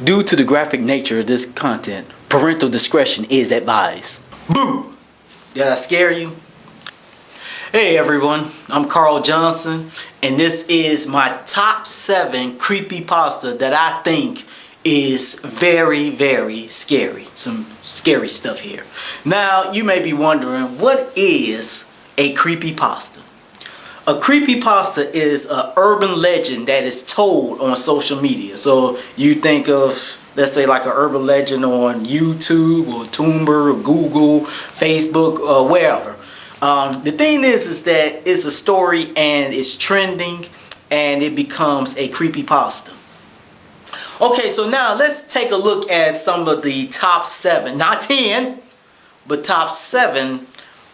Due to the graphic nature of this content, parental discretion is advised. Boo! Did I scare you? Hey everyone, I'm Carl Johnson, and this is my top 7 creepypasta that I think is very, very scary. Some scary stuff here. Now, you may be wondering, what is a creepypasta? A creepypasta is an urban legend that is told on social media. So you think of, let's say, like an urban legend on YouTube or Tumblr or Google, Facebook, or wherever. The thing is that it's a story and it's trending and it becomes a creepypasta. Okay, so now let's take a look at some of the top 7, not 10, but top 7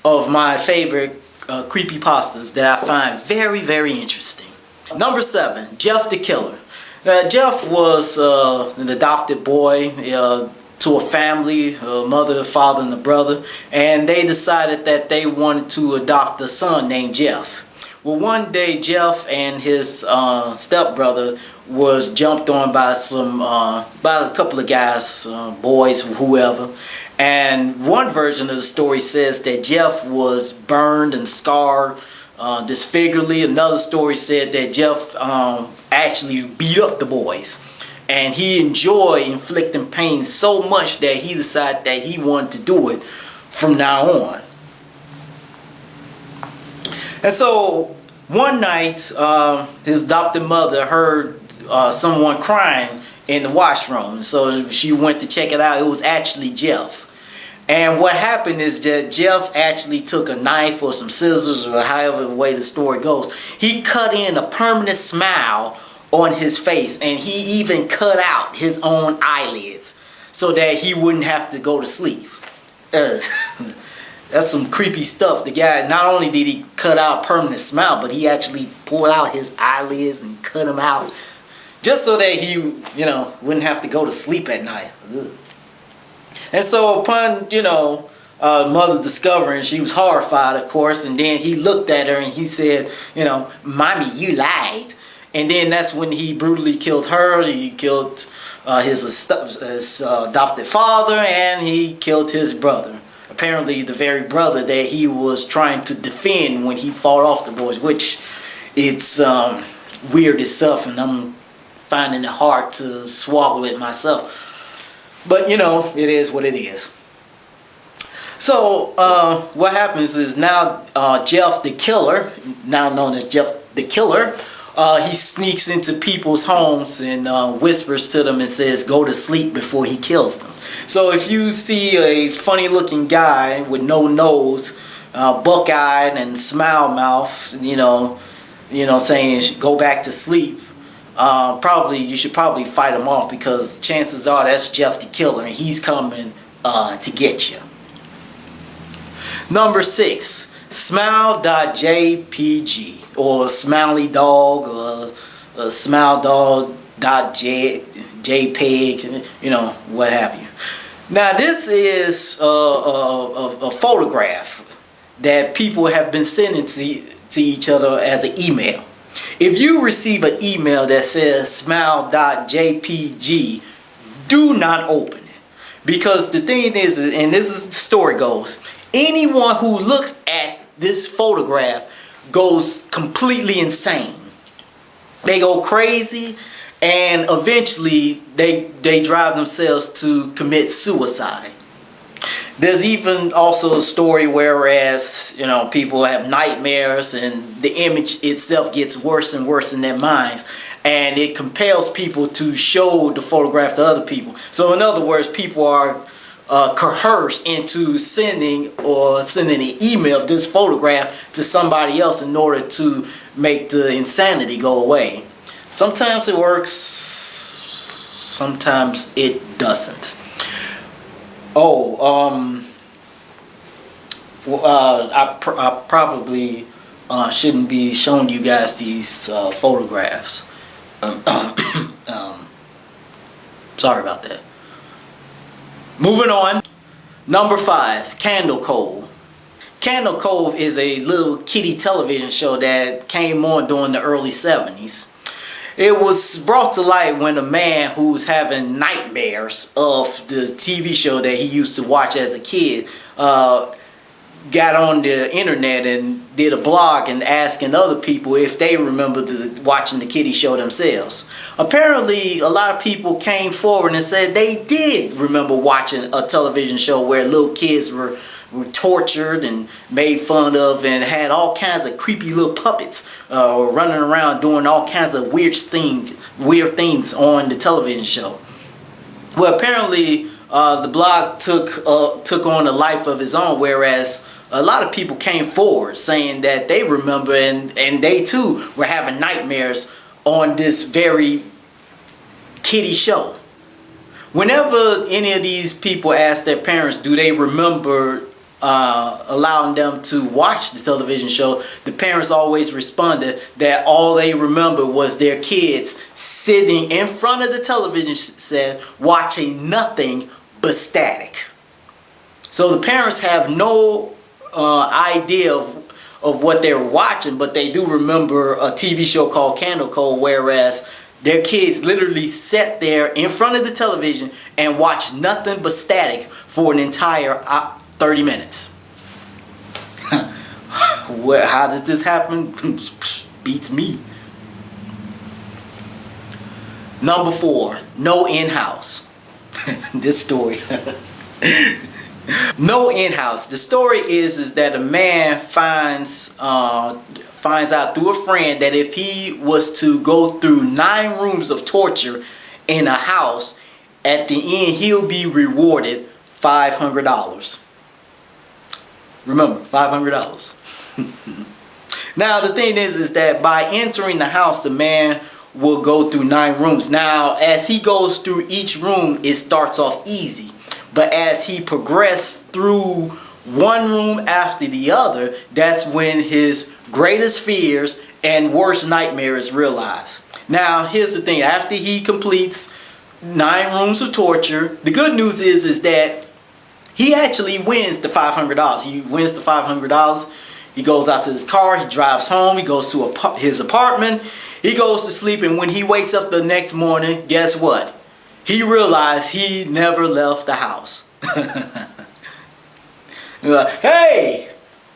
of my favorite creepypastas that I find very, very interesting. Number 7, Jeff the Killer. Jeff was an adopted boy to a family, a mother, a father, and a brother, and they decided that they wanted to adopt a son named Jeff. Well, one day Jeff and his stepbrother was jumped on by a couple of guys, boys, whoever. And one version of the story says that Jeff was burned and scarred disfiguredly. Another story said that Jeff actually beat up the boys. And he enjoyed inflicting pain so much that he decided that he wanted to do it from now on. And so one night, his adopted mother heard someone crying in the washroom. So she went to check it out. It was actually Jeff. And what happened is that Jeff actually took a knife or some scissors, or however way the story goes. He cut in a permanent smile on his face, and he even cut out his own eyelids so that he wouldn't have to go to sleep. That's some creepy stuff. The guy, not only did he cut out a permanent smile, but he actually pulled out his eyelids and cut them out just so that he, wouldn't have to go to sleep at night. Ugh. And so upon, mother discovering, she was horrified, of course, and then he looked at her and he said, "Mommy, you lied." And then that's when he brutally killed her. He killed his adopted father, and he killed his brother. Apparently the very brother that he was trying to defend when he fought off the boys, which it's weird itself, and I'm finding it hard to swallow it myself. But it is what it is. So what happens is now Jeff the Killer, now known as Jeff the Killer, he sneaks into people's homes and whispers to them and says, "Go to sleep," before he kills them. So if you see a funny looking guy with no nose, buck-eyed and smile mouth, saying "go back to sleep," you should probably fight him off, because chances are that's Jeff the Killer and he's coming to get you. Number 6, smile.jpg, or smiley dog, or smile.jpg, what have you. Now this is a photograph that people have been sending to each other as an email. If you receive an email that says smile.jpg, do not open it. Because the thing is, and this is the story goes, anyone who looks at this photograph goes completely insane. They go crazy, and eventually they drive themselves to commit suicide. There's even also a story whereas people have nightmares and the image itself gets worse and worse in their minds, and it compels people to show the photograph to other people. So in other words, people are coerced into sending an email of this photograph to somebody else in order to make the insanity go away. Sometimes it works, sometimes it doesn't. I probably shouldn't be showing you guys these photographs. Sorry about that. Moving on. Number 5, Candle Cove. Candle Cove is a little kiddie television show that came on during the early 70s. It was brought to light when a man who's having nightmares of the TV show that he used to watch as a kid got on the internet and did a blog and asking other people if they remember watching the kiddie show themselves. Apparently, a lot of people came forward and said they did remember watching a television show where little kids were tortured and made fun of and had all kinds of creepy little puppets running around doing all kinds of weird things on the television show. Well, apparently the blog took on a life of its own, whereas a lot of people came forward saying that they remember and they too were having nightmares on this very kiddie show. Whenever any of these people ask their parents, do they remember allowing them to watch the television show, the parents always responded that all they remember was their kids sitting in front of the television set watching nothing but static. So the parents have no idea of what they were watching, but they do remember a TV show called Candle Code, whereas their kids literally sat there in front of the television and watched nothing but static for an entire 30 minutes. How did this happen? Beats me. Number 4, no in-house. This story. No in-house. The story is that a man finds out through a friend that if he was to go through 9 rooms of torture in a house, at the end he'll be rewarded $500. Remember, $500. Now the thing is that by entering the house, the man will go through 9 rooms. Now as he goes through each room, it starts off easy. But as he progressed through one room after the other, that's when his greatest fears and worst nightmares realized. Now here's the thing, after he completes 9 rooms of torture, the good news is that he actually wins the $500. He wins the $500. He goes out to his car, he drives home, he goes to his apartment, he goes to sleep, and when he wakes up the next morning, guess what? He realized he never left the house. He's like, hey,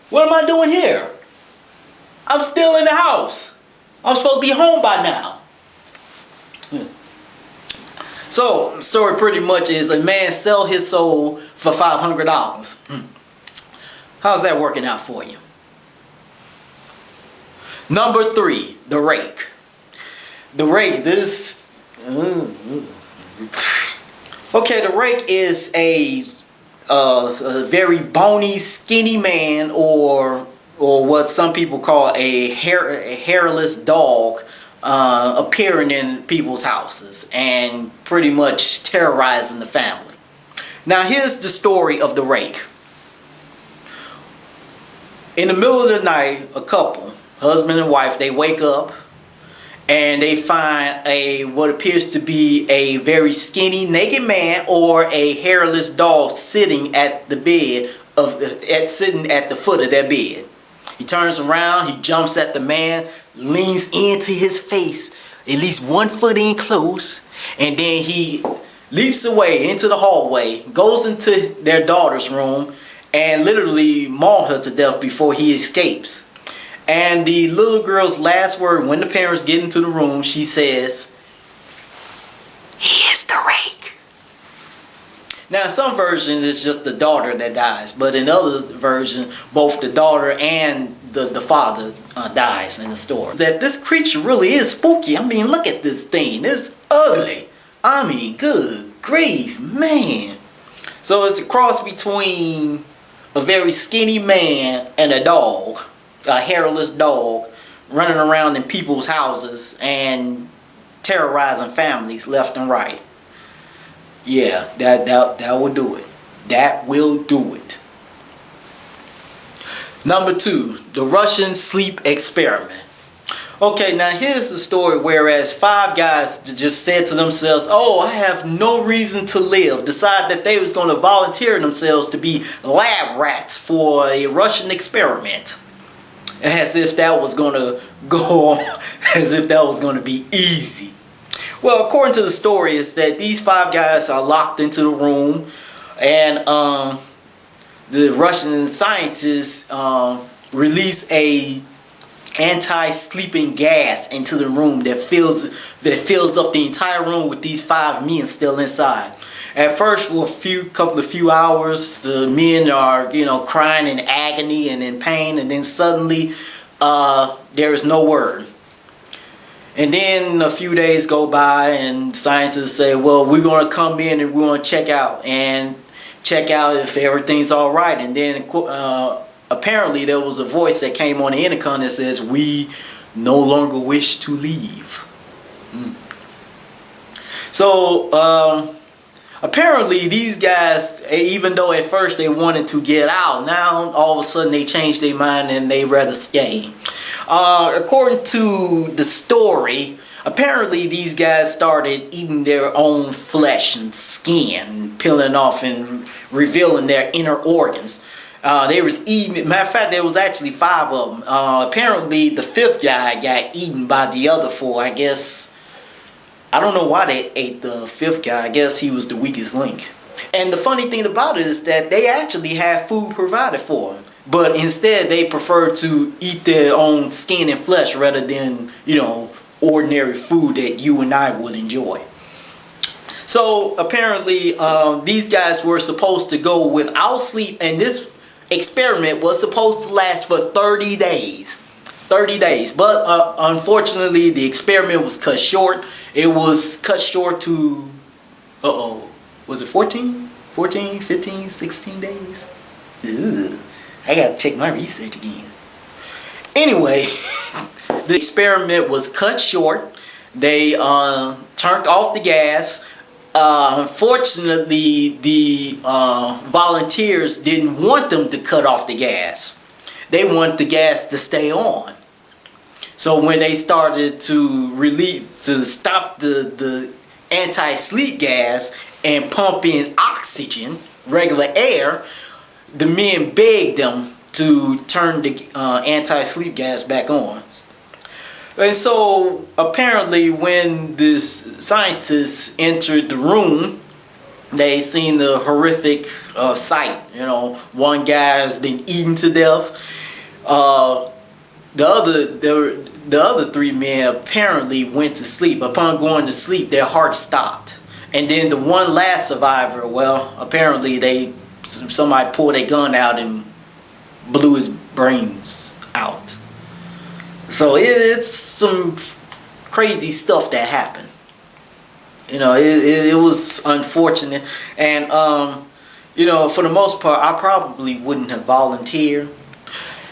what am I doing here? I'm still in the house. I'm supposed to be home by now. So, the story pretty much is a man sell his soul for $500. How's that working out for you? Number 3, the rake. The rake, okay, the rake is a very bony, skinny man, or what some people call a hairless dog, appearing in people's houses and pretty much terrorizing the family. Now here's the story of the rake. In the middle of the night, a couple, husband and wife, they wake up and they find what appears to be a very skinny naked man or a hairless dog sitting at the bed sitting at the foot of their bed. He turns around, he jumps at the man, leans into his face, at least 1 foot in close, and then he leaps away into the hallway, goes into their daughter's room, and literally mauled her to death before he escapes. And the little girl's last word when the parents get into the room, she says, "He is the rake." Now in some versions it's just the daughter that dies, but in other versions both the daughter and the father dies in the story. That this creature really is spooky. I mean, look at this thing. It's ugly. I mean, good grief, man. So it's a cross between a very skinny man and a dog. A hairless dog running around in people's houses and terrorizing families left and right. Yeah, that will do it. That will do it. Number 2, the Russian sleep experiment. Okay, now here's the story. Whereas 5 guys just said to themselves, "Oh, I have no reason to live," decided that they was going to volunteer themselves to be lab rats for a Russian experiment. as if that was gonna go on, as if that was gonna be easy. Well, according to the story, is that these 5 guys are locked into the room, and the Russian scientists release a anti-sleeping gas into the room that fills up the entire room with these 5 men still inside. At first, for a few hours, the men are, crying in agony and in pain, and then suddenly there is no word. And then a few days go by, and scientists say, well, we're going to come in and we're going to check out if everything's all right. And then apparently there was a voice that came on the intercom that says, we no longer wish to leave. So apparently these guys, even though at first they wanted to get out, now all of a sudden they changed their mind and they rather stay. According to the story, apparently these guys started eating their own flesh and skin, peeling off and revealing their inner organs. They was eating, matter of fact, there was actually 5 of them. Apparently the 5th guy got eaten by the other 4. I guess, I don't know why they ate the 5th guy. I guess he was the weakest link. And the funny thing about it is that they actually had food provided for them, but instead they preferred to eat their own skin and flesh rather than, ordinary food that you and I would enjoy. So apparently these guys were supposed to go without sleep, and this experiment was supposed to last for 30 days. 30 days. But unfortunately the experiment was cut short. It was cut short to, was it 14, 15, 16 days? Ugh. I gotta check my research again. Anyway, the experiment was cut short. They turned off the gas. Unfortunately, the volunteers didn't want them to cut off the gas. They wanted the gas to stay on. So when they started to stop the anti-sleep gas and pump in oxygen, regular air, the men begged them to turn the anti-sleep gas back on. And so apparently when this scientists entered the room, they seen the horrific sight. One guy has been eaten to death. The other 3 men apparently went to sleep. Upon going to sleep, their heart stopped. And then the one last survivor, well, apparently somebody pulled a gun out and blew his brains out. So it's some crazy stuff that happened. It was unfortunate, and for the most part, I probably wouldn't have volunteered.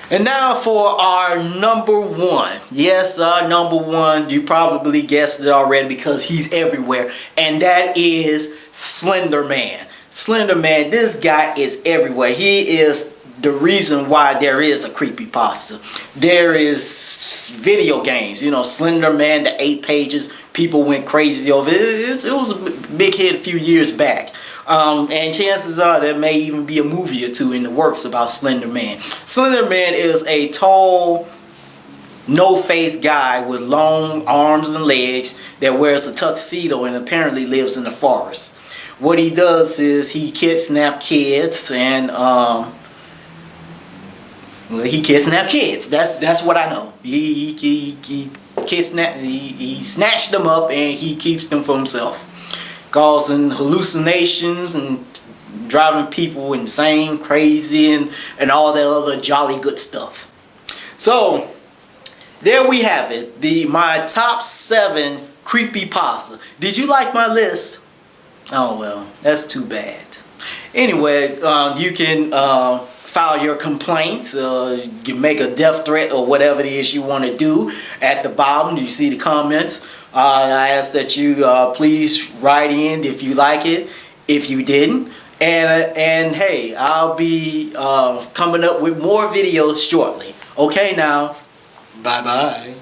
And now for our number 1. Yes, our number 1. You probably guessed it already because he's everywhere, and that is Slender Man. Slender Man, this guy is everywhere. He is the reason why there is a creepypasta. There is video games, Slender Man, the 8 pages. People went crazy over it. It was a big hit a few years back. And chances are there may even be a movie or 2 in the works about Slender Man. Slender Man is a tall, no-face guy with long arms and legs that wears a tuxedo and apparently lives in the forest. What he does is he kidnaps kids and he kidnapped kids. That's what I know. He snatched them up and he keeps them for himself, causing hallucinations and driving people insane, crazy, and all that other jolly good stuff. So there we have it. My top 7 creepypasta. Did you like my list? Oh well, that's too bad. Anyway, you can file your complaints, you make a death threat or whatever it is you want to do. At the bottom you see the comments. I ask that you please write in if you like it, if you didn't, and hey, I'll be coming up with more videos shortly. Okay now, bye bye.